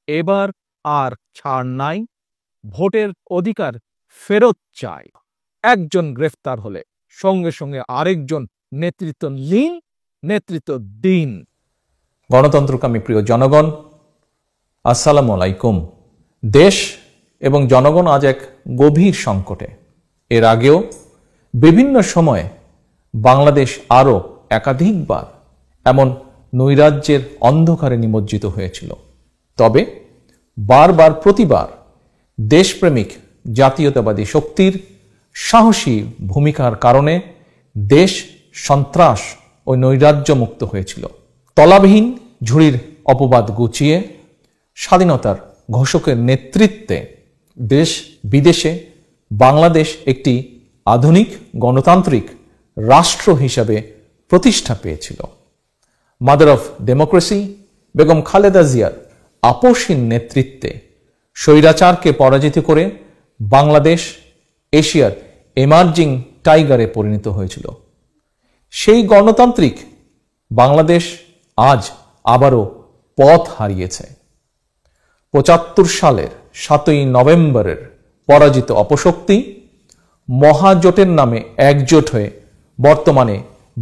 এবার আর ছাড় নাই, ভোটের অধিকার ফেরত চায়। একজন গ্রেফতার হলে সঙ্গে সঙ্গে আরেকজন নেতৃত্ব দিন। গণতন্ত্রকামী প্রিয় জনগণ, আসসালামু আলাইকুম। দেশ এবং জনগণ আজ এক গভীর সংকটে। এর আগেও বিভিন্ন সময়ে বাংলাদেশ আরও একাধিকবার এমন নৈরাজ্যের অন্ধকারে নিমজ্জিত হয়েছিল। তবে বারবার প্রতিবার দেশপ্রেমিক জাতীয়তাবাদী শক্তির সাহসী ভূমিকার কারণে দেশ সন্ত্রাস ও নৈরাজ্য মুক্ত হয়েছিল। তলাবিহীন ঝুড়ির অপবাদ গুছিয়ে স্বাধীনতার ঘোষকের নেতৃত্বে দেশ বিদেশে বাংলাদেশ একটি আধুনিক গণতান্ত্রিক রাষ্ট্র হিসাবে প্রতিষ্ঠা পেয়েছিল। Mother of democracy Begum Khaleda জিয়ার আপসহীন নেতৃত্বে স্বৈরাচারকে পরাজিত করে বাংলাদেশ এশিয়ার এমার্জিং টাইগারে পরিণত হয়েছিল। সেই গণতান্ত্রিক বাংলাদেশ আজ আবারও পথ হারিয়েছে। ৭৫ সালের ৭ই নভেম্বরের পরাজিত অপশক্তি মহাজোটের নামে একজোট হয়ে বর্তমানে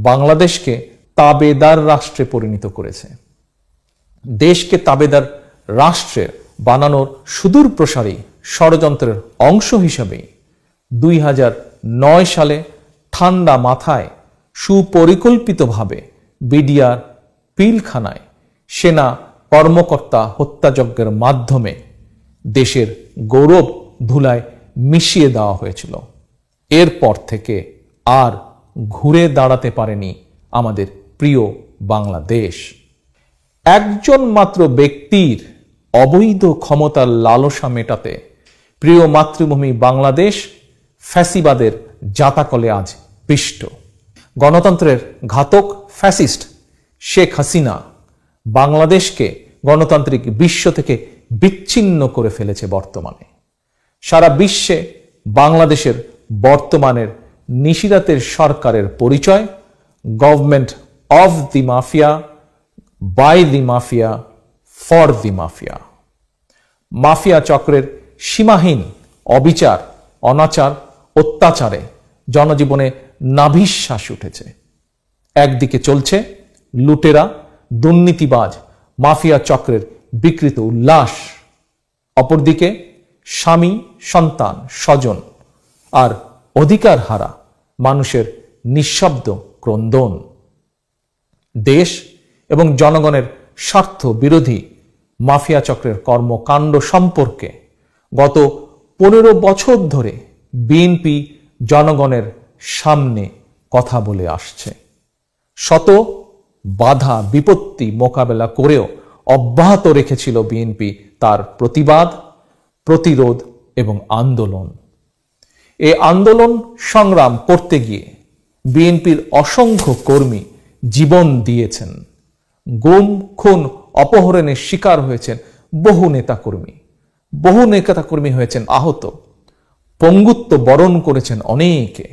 বাংলাদেশকে তাবেদার রাষ্ট্রে পরিণত করেছে। দেশকে তাবেদার রাষ্ট্রে বানানোর সুদূর প্রসারী ষড়যন্ত্রের অংশ হিসাবে ২০০৯ সালে ঠান্ডা মাথায় সুপরিকল্পিতভাবে বিডিআর পিলখানায় সেনা কর্মকর্তা হত্যাযজ্ঞের মাধ্যমে দেশের গৌরব ধুলায় মিশিয়ে দেওয়া হয়েছিল। এরপর থেকে আর ঘুরে দাঁড়াতে পারেনি আমাদের প্রিয় বাংলাদেশ। একজন মাত্র ব্যক্তির অবৈধ ক্ষমতার লালসা মেটাতে প্রিয় মাতৃভূমি বাংলাদেশ ফ্যাসিবাদের জাতাকলে আজ পিষ্ট। গণতন্ত্রের ঘাতক ফ্যাসিস্ট শেখ হাসিনা বাংলাদেশকে গণতান্ত্রিক বিশ্ব থেকে বিচ্ছিন্ন করে ফেলেছে। বর্তমানে সারা বিশ্বে বাংলাদেশের বর্তমানের নিশিরাতের সরকারের পরিচয় government of the mafia, by the mafia, for the mafia. Mafia চক্রের সীমাহীন অবিচার, অনাচার, অত্যাচারে জনজীবনে নাভিশ্বাস উঠেছে। একদিকে চলছে লুটেরা, দুর্নীতিবাজ মাফিয়া চক্রের বিকৃত উল্লাস, অপরদিকে স্বামী, সন্তান, স্বজন আর অধিকার হারা মানুষের নিঃশব্দ ক্রন্দন। দেশ এবং জনগণের স্বার্থ বিরোধী মাফিয়া চক্রের কর্মকাণ্ড সম্পর্কে গত ১৫ বছর ধরে বিএনপি জনগণের সামনে কথা বলে আসছে। শত বাধা বিপত্তি মোকাবেলা করেও অব্যাহত রেখেছিল বিএনপি তার প্রতিবাদ, প্রতিরোধ এবং আন্দোলন। এই আন্দোলন সংগ্রাম করতে গিয়ে বিএনপির অসংখ্য কর্মী জীবন দিয়েছেন। গুম, খুন, অপহরণের শিকার হয়েছেন বহু নেতাকর্মী হয়েছেন আহত, পঙ্গুত্ব বরণ করেছেন অনেকে।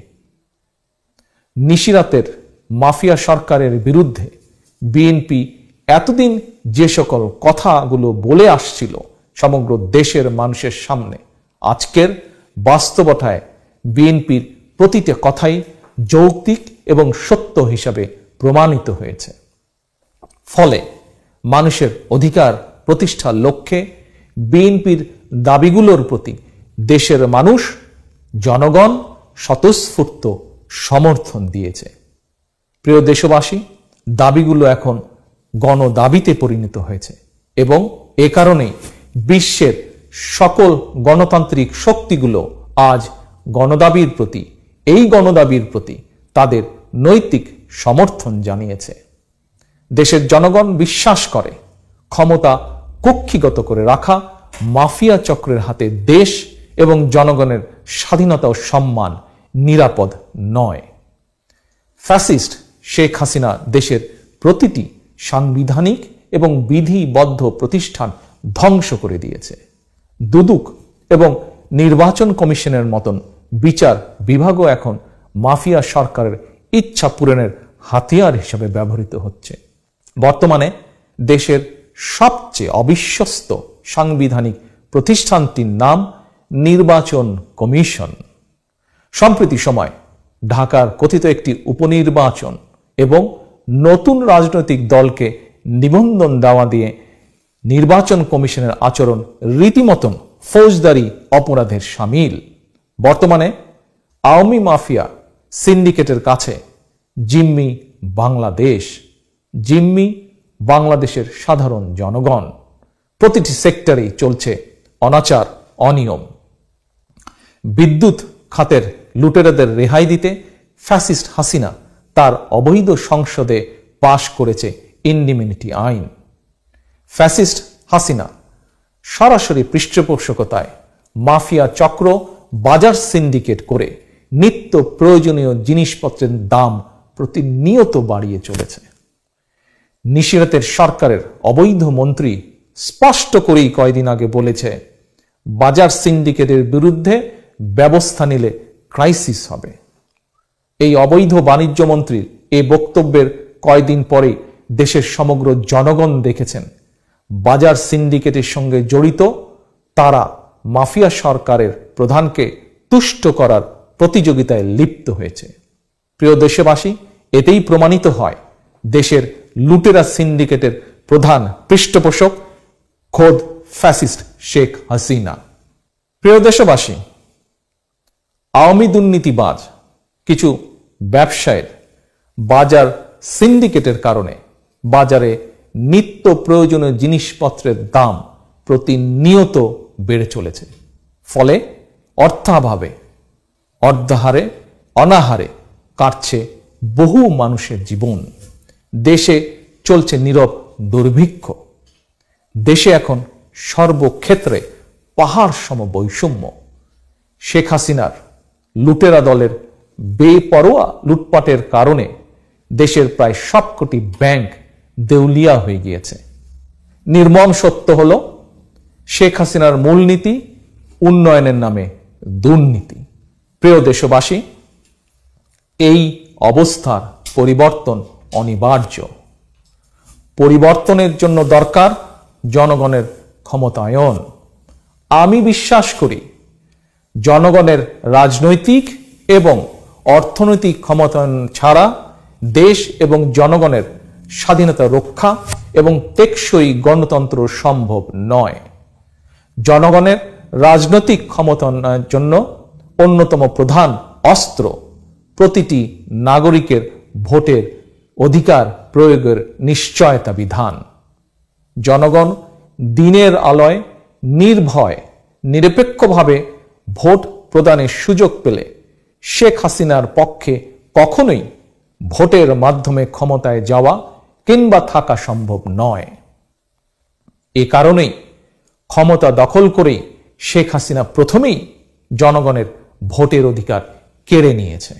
নিশিরাতের মাফিয়া সরকারের বিরুদ্ধে বিএনপি এতদিন যে সকল কথাগুলো বলে আসছিল সমগ্র দেশের মানুষের সামনে, আজকের বাস্তবতায় বিএনপির প্রতিটা কথাই যৌক্তিক এবং সত্য হিসাবে প্রমাণিত হয়েছে। ফলে মানুষের অধিকার প্রতিষ্ঠার লক্ষ্যে বিএনপির দাবিগুলোর প্রতি দেশের মানুষ, জনগণ স্বতঃস্ফূর্ত সমর্থন দিয়েছে। প্রিয় দেশবাসী, দাবিগুলো এখন গণদাবিতে পরিণত হয়েছে এবং এ কারণেই বিশ্বের সকল গণতান্ত্রিক শক্তিগুলো আজ এই গণদাবির প্রতি তাদের নৈতিক সমর্থন জানিয়েছে। দেশের জনগণ বিশ্বাস করে ক্ষমতা কক্ষিগত করে রাখা মাফিয়া চক্রের হাতে দেশ এবং জনগণের স্বাধীনতা ও সম্মান নিরাপদ নয়। ফ্যাসিস্ট শেখ হাসিনা দেশের প্রতিটি সাংবিধানিক এবং বিধিবদ্ধ প্রতিষ্ঠান ধ্বংস করে দিয়েছে। দুদক এবং নির্বাচন কমিশনের মতন বিচার বিভাগও এখন মাফিয়া সরকারের ইচ্ছা পূরণের হাতিয়ার হিসেবে ব্যবহৃত হচ্ছে। বর্তমানে দেশের সবচেয়ে অবিশ্বস্ত সাংবিধানিক প্রতিষ্ঠানটির নাম নির্বাচন কমিশন। সম্প্রতি সময় ঢাকার কথিত একটি উপনির্বাচন এবং নতুন রাজনৈতিক দলকে নিবন্ধন দেওয়া দিয়ে নির্বাচন কমিশনের আচরণ রীতিমতন ফৌজদারি অপরাধের শামিল। বর্তমানে আওয়ামী মাফিয়া সিন্ডিকেটের কাছে জিম্মি বাংলাদেশ, জিম্মি বাংলাদেশের সাধারণ জনগণ। প্রতিটি সেক্টরেই চলছে অনাচার, অনিয়ম। বিদ্যুৎ খাতের লুটেরাদের রেহাই দিতে ফ্যাসিস্ট হাসিনা তার অবৈধ সংসদে পাশ করেছে ইন্ডিমিনিটি আইন। ফ্যাসিস্ট হাসিনা সরাসরি পৃষ্ঠপোষকতায় মাফিয়া চক্র বাজার সিন্ডিকেট করে নিত্য প্রয়োজনীয় জিনিসপত্রের দাম প্রতিনিয়ত বাড়িয়ে চলেছে। নিশিরাতের সরকারের অবৈধ মন্ত্রী স্পষ্ট করেই কয়েকদিন আগে বলেছে, বাজার সিন্ডিকেটের বিরুদ্ধে ব্যবস্থা নিলে ক্রাইসিস হবে। এই অবৈধ বাণিজ্য মন্ত্রীর এই বক্তব্যের কয়েকদিন পরেই দেশের সমগ্র জনগণ দেখেছেন বাজার সিন্ডিকেটের সঙ্গে জড়িত তারা মাফিয়া সরকারের প্রধানকে তুষ্ট করার প্রতিযোগিতায় লিপ্ত হয়েছে। প্রিয় দেশবাসী, এতেই প্রমাণিত হয় দেশের লুটেরা সিন্ডিকেটের প্রধান পৃষ্ঠপোষক খোদ ফ্যাসিস্ট শেখ হাসিনা। প্রিয় দেশবাসী, আওয়ামী দুর্নীতিবাজ কিছু ব্যবসায়ের বাজার সিন্ডিকেটের কারণে বাজারে নিত্য প্রয়োজনীয় জিনিসপত্রের দাম প্রতিনিয়ত বেড়ে চলেছে। ফলে অর্থাভাবে, অর্ধাহারে, অনাহারে কাটছে বহু মানুষের জীবন। দেশে চলছে নীরব দুর্ভিক্ষ। দেশে এখন সর্বক্ষেত্রে পাহাড় সম বৈষম্য। শেখ হাসিনার লুটেরা দলের বেপরোয়া লুটপাটের কারণে দেশের প্রায় সবকটি ব্যাংক দেউলিয়া হয়ে গিয়েছে। নির্মম সত্য হল, শেখ হাসিনার মূলনীতি উন্নয়নের নামে দুর্নীতি। প্রিয় দেশবাসী, এই অবস্থার পরিবর্তন অনিবার্য। পরিবর্তনের জন্য দরকার জনগণের ক্ষমতায়ন। আমি বিশ্বাস করি জনগণের রাজনৈতিক এবং অর্থনৈতিক ক্ষমতায়ন ছাড়া দেশ এবং জনগণের স্বাধীনতা রক্ষা এবং টেকসই গণতন্ত্র সম্ভব নয়। জনগণের রাজনৈতিক ক্ষমতায়নের জন্য অন্যতম প্রধান অস্ত্র প্রতিটি নাগরিকের ভোটের অধিকার প্রয়োগের নিশ্চয়তা বিধান। জনগণ দিনের আলোয় নির্ভয় নিরপেক্ষভাবে ভোট প্রদানের সুযোগ পেলে শেখ হাসিনার পক্ষে কখনোই ভোটের মাধ্যমে ক্ষমতায় যাওয়া কিংবা থাকা সম্ভব নয়। এ কারণেই ক্ষমতা দখল করেই শেখ হাসিনা প্রথমেই জনগণের ভোটের অধিকার কেড়ে নিয়েছে।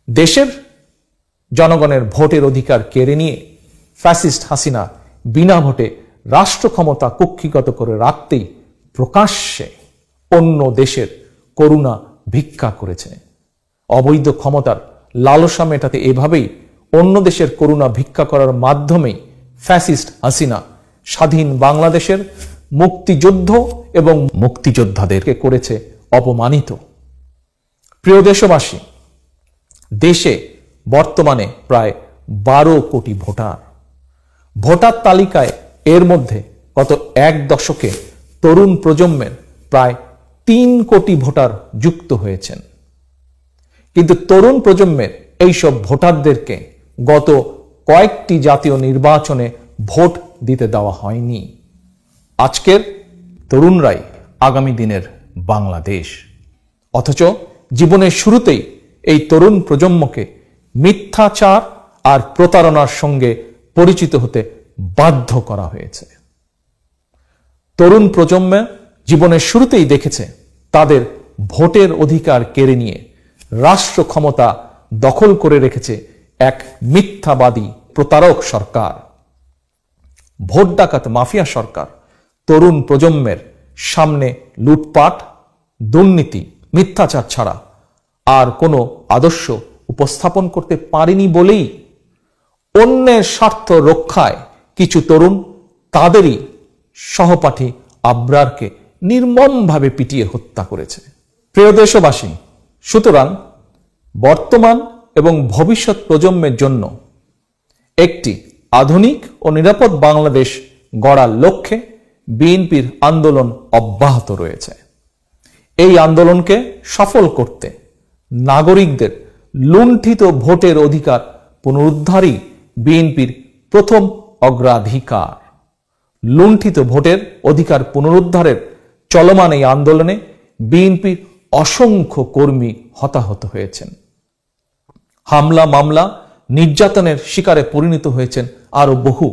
দেশের জনগণের ভোটের অধিকার কেড়ে নিয়ে ফ্যাসিস্ট হাসিনা বিনা ভোটে রাষ্ট্র ক্ষমতা কুক্ষিগত করে রাখতেই প্রকাশ্যে অন্য দেশের করুণা ভিক্ষা করেছে। অবৈধ ক্ষমতার লালসা মেটাতে এভাবেই অন্য দেশের করুণা ভিক্ষা করার মাধ্যমেই ফ্যাসিস্ট হাসিনা স্বাধীন বাংলাদেশের মুক্তিযুদ্ধ এবং মুক্তিযোদ্ধাদেরকে করেছে অপমানিত। প্রিয় দেশবাসী, দেশে বর্তমানে প্রায় 12 কোটি ভোটার। ভোটার তালিকায় এর মধ্যে গত এক দশকে তরুণ প্রজন্মের প্রায় 3 কোটি ভোটার যুক্ত হয়েছেন। কিন্তু তরুণ প্রজন্মের এইসব ভোটারদেরকে গত কয়েকটি জাতীয় নির্বাচনে ভোট দিতে দেওয়া হয়নি। আজকের তরুণরাই আগামী দিনের বাংলাদেশ। অথচ জীবনের শুরুতেই এই তরুণ প্রজন্মকে মিথ্যাচার আর প্রতারণার সঙ্গে পরিচিত হতে বাধ্য করা হয়েছে। তরুণ প্রজন্ম জীবনের শুরুতেই দেখেছে তাদের ভোটের অধিকার কেড়ে নিয়ে রাষ্ট্র ক্ষমতা দখল করে রেখেছে এক মিথ্যাবাদী প্রতারক সরকার। ভোট ডাকাত মাফিয়া সরকার তরুণ প্রজন্মের সামনে লুটপাট, দুর্নীতি, মিথ্যাচার ছাড়া আর কোনো আদর্শ উপস্থাপন করতে পারেনি বলেই অন্যের স্বার্থ রক্ষায় কিছু তরুণ তাদেরই সহপাঠী আবরারকে নির্মমভাবে পিটিয়ে হত্যা করেছে। প্রিয় দেশবাসী, সুতরাং বর্তমান এবং ভবিষ্যৎ প্রজন্মের জন্য একটি আধুনিক ও নিরাপদ বাংলাদেশ গড়ার লক্ষ্যে বিএনপির আন্দোলন অব্যাহত রয়েছে। এই আন্দোলনকে সফল করতে নাগরিকদের লুণ্ঠিত ভোটের অধিকার পুনরুদ্ধারই বিএনপির প্রথম অগ্রাধিকার। লুণ্ঠিত ভোটের অধিকার পুনরুদ্ধারের চলমান এই আন্দোলনে বিএনপির অসংখ্য কর্মী হতাহত হয়েছেন। হামলা, মামলা, নির্যাতনের শিকারে পরিণত হয়েছেন আরো বহু।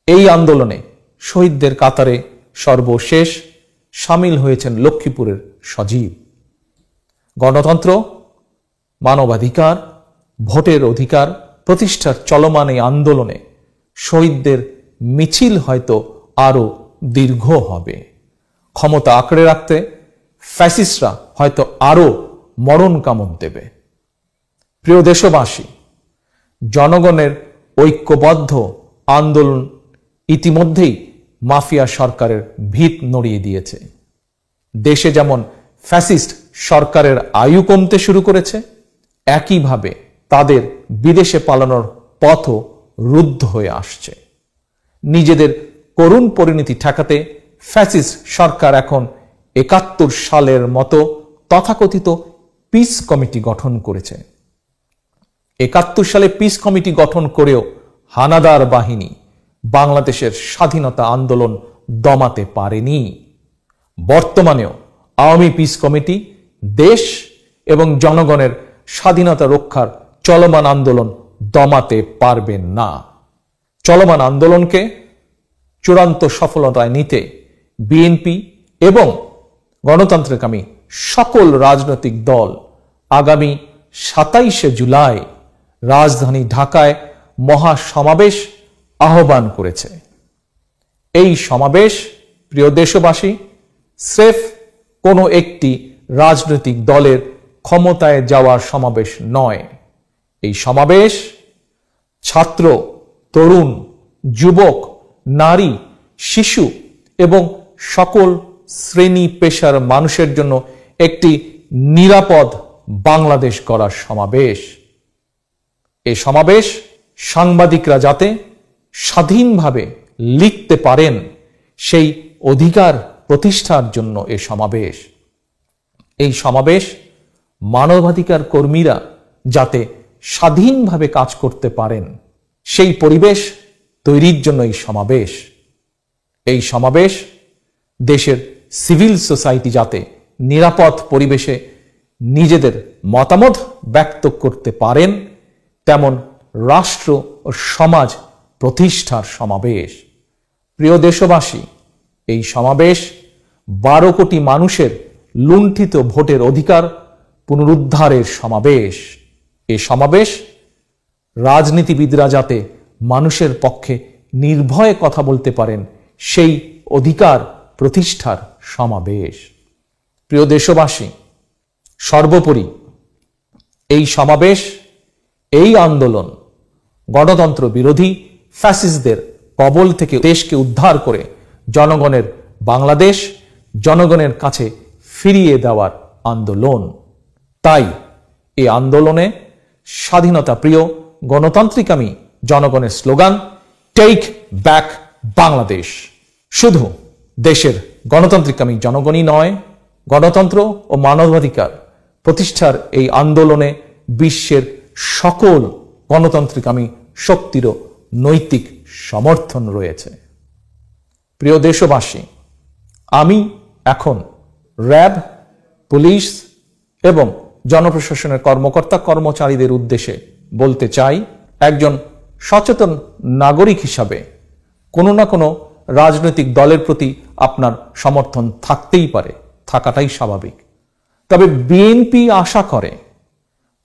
এই আন্দোলনে শহীদদের কাতারে সর্বশেষ সামিল হয়েছেন লক্ষ্মীপুরের সজীব। গণতন্ত্র, মানবাধিকার, ভোটের অধিকার প্রতিষ্ঠার চলমান এই আন্দোলনে শহীদদের মিছিল হয়তো আরো দীর্ঘ হবে। ক্ষমতা আঁকড়ে রাখতে ফ্যাসিস্টরা হয়তো আরো মরণ কামড় দেবে। প্রিয় দেশবাসী, জনগণের ঐক্যবদ্ধ আন্দোলন ইতিমধ্যেই মাফিয়া সরকারের ভিত নড়িয়ে দিয়েছে। দেশে যেমন ফ্যাসিস্ট সরকারের আয়ু কমতে শুরু করেছে, একইভাবে তাদের বিদেশে পালানোর পথও রুদ্ধ হয়ে আসছে। নিজেদের করুণ পরিণতি ঠেকাতে ফ্যাসিস্ট সরকার এখন ৭১ সালের মতো তথাকথিত পিস কমিটি গঠন করেছে। ৭১ সালে পিস কমিটি গঠন করেও হানাদার বাহিনী বাংলাদেশের স্বাধীনতা আন্দোলন দমাতে পারেনি। বর্তমানেও আওয়ামী পিস কমিটি দেশ এবং জনগণের স্বাধীনতা রক্ষার চলমান আন্দোলন দমাতে পারবে না। চলমান আন্দোলনকে চূড়ান্ত সফলতায় নিতে বিএনপি এবং গণতন্ত্রকামী সকল রাজনৈতিক দল আগামী ২৭শে জুলাই রাজধানী ঢাকায় মহাসমাবেশ আহ্বান করেছে। এই সমাবেশ, প্রিয় দেশবাসী, স্রেফ কোনো একটি রাজনৈতিক দলের ক্ষমতায় যাওয়ার সমাবেশ নয়। এই সমাবেশ ছাত্র, তরুণ, যুবক, নারী, শিশু এবং সকল শ্রেণী পেশার মানুষের জন্য একটি নিরাপদ বাংলাদেশ গড়ার সমাবেশ। এই সমাবেশ সাংবাদিকরা যাতে স্বাধীনভাবে লিখতে পারেন সেই অধিকার প্রতিষ্ঠার জন্য এই সমাবেশ। এই সমাবেশ মানবাধিকার কর্মীরা যাতে স্বাধীনভাবে কাজ করতে পারেন সেই পরিবেশ তৈরির জন্য এই সমাবেশ। এই সমাবেশ দেশের সিভিল সোসাইটি যাতে নিরাপদ পরিবেশে নিজেদের মতামত ব্যক্ত করতে পারেন তেমন রাষ্ট্র ও সমাজ প্রতিষ্ঠার সমাবেশ। প্রিয় দেশবাসী, এই সমাবেশ ১২ কোটি মানুষের লুণ্ঠিত ভোটের অধিকার পুনরুদ্ধারের সমাবেশ। এই সমাবেশ রাজনীতিবিদরা যাতে মানুষের পক্ষে নির্ভয়ে কথা বলতে পারেন সেই অধিকার প্রতিষ্ঠার সমাবেশ। প্রিয় দেশবাসী, সর্বোপরি এই সমাবেশ, এই আন্দোলন গণতন্ত্র বিরোধী ফ্যাসিস্টদের কবল থেকে দেশকে উদ্ধার করে জনগণের বাংলাদেশ জনগণের কাছে ফিরিয়ে দেওয়ার আন্দোলন। তাই এই আন্দোলনে স্বাধীনতা প্রিয় গণতান্ত্রিকামী জনগণের স্লোগান টেক ব্যাক বাংলাদেশ। শুধু দেশের গণতান্ত্রিকামী জনগণই নয়, গণতন্ত্র ও মানবাধিকার প্রতিষ্ঠার এই আন্দোলনে বিশ্বের সকল গণতান্ত্রিকামী শক্তিরও নৈতিক সমর্থন রয়েছে। প্রিয় দেশবাসী, আমি এখন র্যাব, পুলিশ এবং জনপ্রশাসনের কর্মকর্তা কর্মচারীদের উদ্দেশ্যে বলতে চাই, একজন সচেতন নাগরিক হিসাবে কোনো না কোনো রাজনৈতিক দলের প্রতি আপনার সমর্থন থাকতেই পারে, থাকাটাই স্বাভাবিক। তবে বিএনপি আশা করে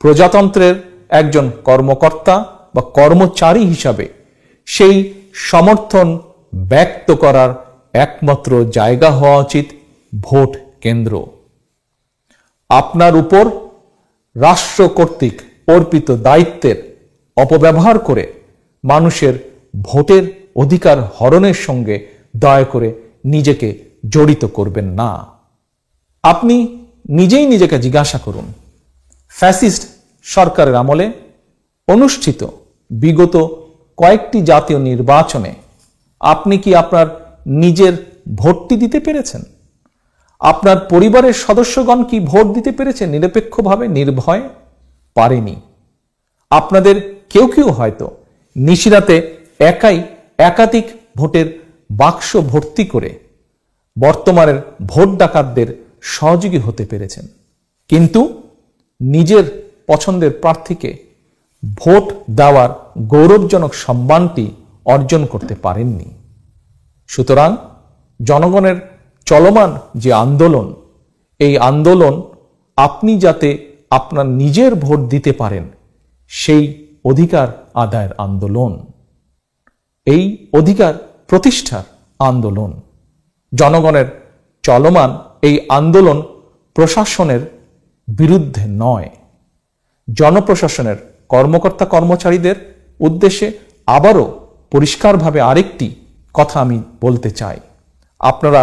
প্রজাতন্ত্রের একজন কর্মকর্তা বা কর্মচারী হিসাবে সেই সমর্থন ব্যক্ত করার একমাত্র জায়গা হওয়া উচিত ভোট কেন্দ্র। আপনার উপর রাষ্ট্র কর্তৃক অর্পিত দায়িত্বের অপব্যবহার করে মানুষের ভোটের অধিকার হরণের সঙ্গে দয়া করে নিজেকে জড়িত করবেন না। আপনি নিজেই নিজেকে জিজ্ঞাসা করুন, ফ্যাসিস্ট সরকারের আমলে অনুষ্ঠিত বিগত কয়েকটি জাতীয় নির্বাচনে আপনি কি আপনার নিজের ভোটটি দিতে পেরেছেন? আপনার পরিবারের সদস্যগণ কি ভোট দিতে পেরেছেন নিরপেক্ষভাবে, নির্ভয়ে? পারেনি। আপনাদের কেউ কেউ হয়তো নিশিরাতে একাই একাধিক ভোটের বাক্স ভর্তি করে বর্তমানের ভোট ডাকাতদের সহযোগী হতে পেরেছেন, কিন্তু নিজের পছন্দের প্রার্থীকে ভোট দেওয়ার গৌরবজনক সম্মানটি অর্জন করতে পারেননি। সুতরাং জনগণের চলমান যে আন্দোলন, এই আন্দোলন আপনি যাতে আপনার নিজের ভোট দিতে পারেন সেই অধিকার আদায়ের আন্দোলন, এই অধিকার প্রতিষ্ঠার আন্দোলন। জনগণের চলমান এই আন্দোলন প্রশাসনের বিরুদ্ধে নয়। জনপ্রশাসনের কর্মকর্তা কর্মচারীদের উদ্দেশ্যে আবারও পরিষ্কারভাবে আরেকটি কথা আমি বলতে চাই, আপনারা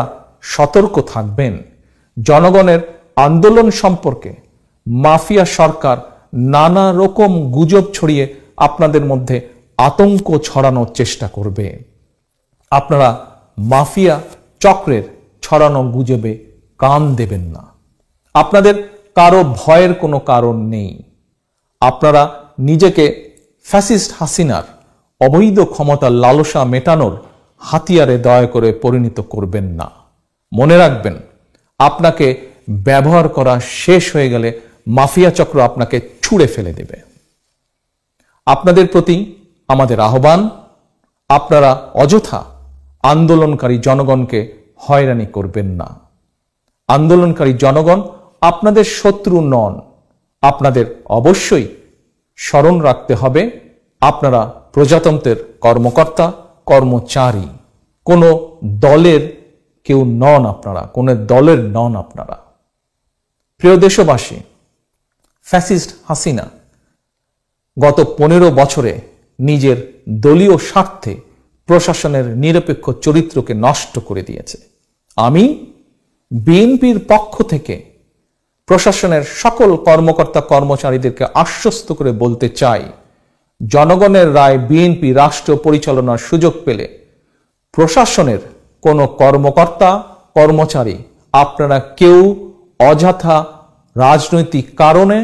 সতর্ক থাকবেন। জনগণের আন্দোলন সম্পর্কে মাফিয়া সরকার নানা রকম গুজব ছড়িয়ে আপনাদের মধ্যে আতঙ্ক ছড়ানোর চেষ্টা করবে। আপনারা মাফিয়া চক্রের ছড়ানো গুজবে কান দেবেন না। আপনাদের কারো ভয়ের কোনো কারণ নেই। আপনারা নিজেকে ফ্যাসিস্ট হাসিনার অবৈধ ক্ষমতার লালসা মেটানোর হাতিয়ারে দয়া করে পরিণত করবেন না। মনে রাখবেন, আপনাকে ব্যবহার করা শেষ হয়ে গেলে মাফিয়া চক্র আপনাকে ছুঁড়ে ফেলে দেবে। আপনাদের প্রতি আমাদের আহ্বান, আপনারা অযথা আন্দোলনকারী জনগণকে হয়রানি করবেন না। আন্দোলনকারী জনগণ আপনাদের শত্রু নন। আপনাদের অবশ্যই স্মরণ রাখতে হবে, আপনারা প্রজাতন্ত্রের কর্মকর্তা কর্মচারী, কোনো দলের কেউ নন আপনারা, কোনো দলের নন আপনারা। প্রিয় দেশবাসী, ফ্যাসিস্ট হাসিনা গত 15 বছরে নিজের দলীয় স্বার্থে প্রশাসনের নিরপেক্ষ চরিত্রকে নষ্ট করে দিয়েছে। আমি বিএনপির পক্ষ থেকে প্রশাসনের সকল কর্মকর্তা কর্মচারীদেরকে আশ্বস্ত করে বলতে চাই, জনগণের রায় বিএনপি রাষ্ট্র পরিচালনার সুযোগ পেলে প্রশাসনের কোনো কর্মকর্তা কর্মচারী আপনারা কেউ অযথা রাজনৈতিক কারণে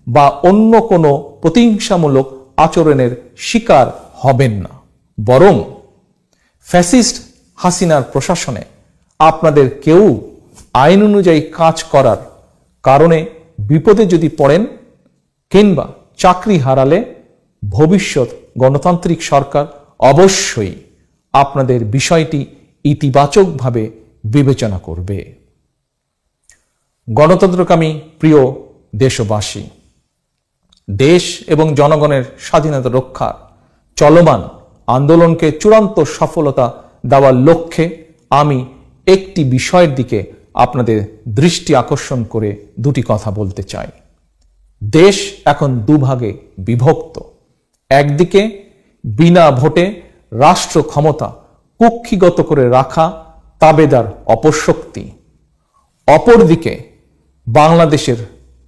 বা অন্য কোনো প্রতিহিংসামূলক আচরণের শিকার হবেন না। বরং ফ্যাসিস্ট হাসিনার প্রশাসনে আপনাদের কেউ আইন অনুযায়ী কাজ করার কারণে বিপদে যদি পড়েন কিংবা চাকরি হারালে ভবিষ্যৎ গণতান্ত্রিক সরকার অবশ্যই আপনাদের বিষয়টি ইতিবাচকভাবে বিবেচনা করবে। গণতন্ত্রকামী প্রিয় দেশবাসী, দেশ এবং জনগণের স্বাধীনতা রক্ষার চলমান আন্দোলনকে চূড়ান্ত সফলতা দেওয়ার লক্ষ্যে আমি একটি বিষয়ের দিকে আপনাদের দৃষ্টি আকর্ষণ করে দুটি কথা বলতে চাই। দেশ এখন দুভাগে বিভক্ত। একদিকে বিনা ভোটে রাষ্ট্র ক্ষমতা কুক্ষিগত করে রাখা তাবেদার অপশক্তি, অপরদিকে বাংলাদেশের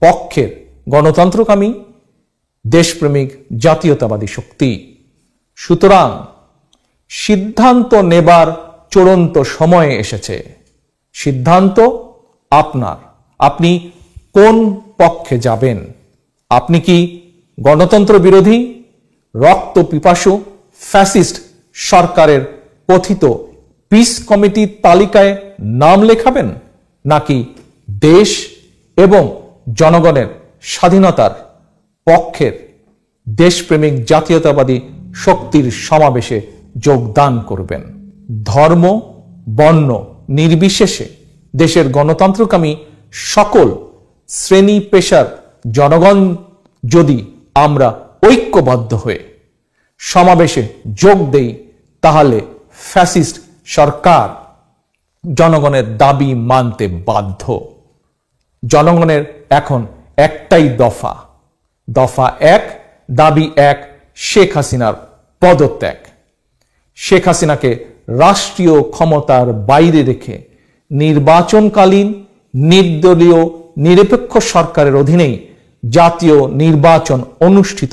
পক্ষের গণতন্ত্রকামী দেশপ্রেমিক জাতীয়তাবাদী শক্তি। সুতরাং সিদ্ধান্ত নেবার চূড়ান্ত সময়ে এসেছে। সিদ্ধান্ত আপনার। আপনি কোন পক্ষে যাবেন? আপনি কি গণতন্ত্র বিরোধী, রক্ত পিপাসু ফ্যাসিস্ট সরকারের কথিত পিস কমিটির তালিকায় নাম লেখাবেন, নাকি দেশ এবং জনগণের স্বাধীনতার পক্ষের দেশপ্রেমিক জাতীয়তাবাদী শক্তির সমাবেশে যোগদান করবেন? ধর্ম বর্ণ নির্বিশেষে দেশের গণতন্ত্রকামী সকল শ্রেণী পেশার জনগণ যদি আমরা ঐক্যবদ্ধ হয়ে সমাবেশে যোগ দেই, তাহলে ফ্যাসিস্ট সরকার জনগণের দাবি মানতে বাধ্য। জনগণের এখন একটাই দফা। দফা 1, দাবি 1, শেখ হাসিনার পদত্যাগ। শেখ হাসিনাকে রাষ্ট্রীয় ক্ষমতার বাইরে রেখে নির্বাচনকালীন নির্দলীয় নিরপেক্ষ সরকারের অধীনেই জাতীয় নির্বাচন অনুষ্ঠিত